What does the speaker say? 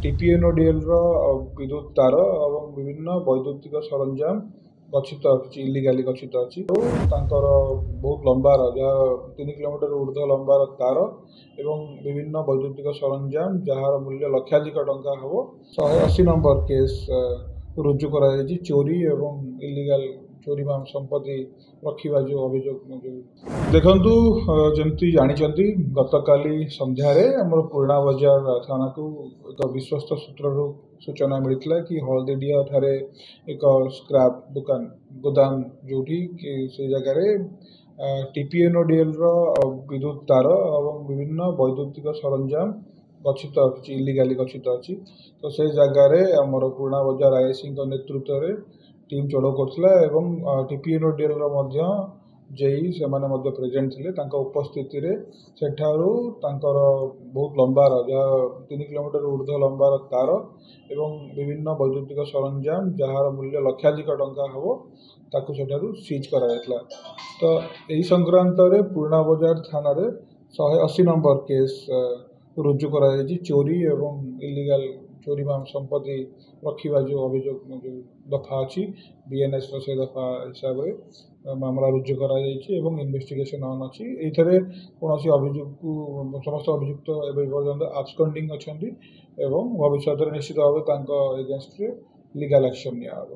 TPNODL ର ବିଦ୍ୟୁତ ତାର ଏବଂ ବିଭିନ୍ନ ବୈଦ୍ୟୁତିକ ସରଞ୍ଜାମ ଗଚ୍ଛିତ ଅଛି, ଇଲିଗାଲି ଗଚ୍ଛିତ ଅଛି। ତାଙ୍କର ବହୁତ ଲମ୍ବାର, ଯାହା 3 କିଲୋମିଟର ଉର୍ଦ୍ଧ୍ୱ ଲମ୍ବାର ତାର ଏବଂ ବିଭିନ୍ନ ବୈଦ୍ୟୁତିକ ସରଞ୍ଜାମ ଯାହାର ମୂଲ୍ୟ ଲକ୍ଷାଧିକ ଟଙ୍କା ହେବ 180 ନମ୍ବର କେସ୍ ରୁଜୁ କରାଯାଇଛି। ଚୋରି ଏବଂ ଇଲିଗାଲ ଚୋରି ସମ୍ପତ୍ତି ରଖିବା ଯେଉଁ ଅଭିଯୋଗ ଦେଖନ୍ତୁ, ଯେମିତି ଜାଣିଛନ୍ତି ଗତକାଲି ସନ୍ଧ୍ୟାରେ ଆମର ପୁରୁଣା ବଜାର ଥାନାକୁ ଏକ ବିଶ୍ୱସ୍ତ ସୂତ୍ରରୁ ସୂଚନା ମିଳିଥିଲା କି ହଳଦିଡିଆ ଠାରେ ଏକ ସ୍କ୍ରାପ୍ ଦୋକାନ ଗୋଦାମ ଯେଉଁଠି ସେ ଜାଗାରେ TPNODL ର ବିଦ୍ୟୁତ ତାର ଏବଂ ବିଭିନ୍ନ ବୈଦ୍ୟୁତିକ ସରଞ୍ଜାମ ଗଚ୍ଛିତ ଅଛି, ଇଲିଗାଲି ଗଚ୍ଛିତ ଅଛି। ତ ସେ ଜାଗାରେ ଆମର ପୁରୁଣା ବଜାର ଆଇଆଇସିଙ୍କ ନେତୃତ୍ୱରେ ଟିମ୍ ଚଢ଼ଉ କରୁଥିଲା ଏବଂ TPNODL ର ମଧ୍ୟ ଜେଇ ସେମାନେ ମଧ୍ୟ ପ୍ରେଜେଣ୍ଟ ଥିଲେ। ତାଙ୍କ ଉପସ୍ଥିତିରେ ସେଠାରୁ ତାଙ୍କର ବହୁତ ଲମ୍ବାର, ଯାହା 3 କିଲୋମିଟର ଉର୍ଦ୍ଧ୍ୱ ଲମ୍ବାର ତାର ଏବଂ ବିଭିନ୍ନ ବୈଦ୍ୟୁତିକ ସରଞ୍ଜାମ ଯାହାର ମୂଲ୍ୟ ଲକ୍ଷାଧିକ ଟଙ୍କା ହେବ ତାକୁ ସେଠାରୁ ସିଜ୍ କରାଯାଇଥିଲା। ତ ଏହି ସଂକ୍ରାନ୍ତରେ ପୁରୁଣା ବଜାର ଥାନାରେ 180 ନମ୍ବର କେସ୍ ରୁଜୁ କରାଯାଇଛି। ଚୋରି ଏବଂ ଇଲିଗାଲ ଚୋରି ସମ୍ପତ୍ତି ରଖିବା ଯେଉଁ ଅଭିଯୋଗ ଯେଉଁ ଦଫା ଅଛି BNS ର ସେ ଦଫା ହିସାବରେ ମାମଲା ରୁଜୁ କରାଯାଇଛି ଏବଂ ଇନଭେଷ୍ଟିଗେସନ୍ ଅନ୍ ଅଛି। ଏଇଥିରେ କୌଣସି ସମସ୍ତ ଅଭିଯୁକ୍ତ ଏବେ ପର୍ଯ୍ୟନ୍ତ ଆବସ୍କଣ୍ଡିଂ ଅଛନ୍ତି ଏବଂ ଭବିଷ୍ୟତରେ ନିଶ୍ଚିତ ଭାବେ ତାଙ୍କ ଏଗେନଷ୍ଟରେ ଲିଗାଲ ଆକ୍ସନ୍ ନିଆହେବ।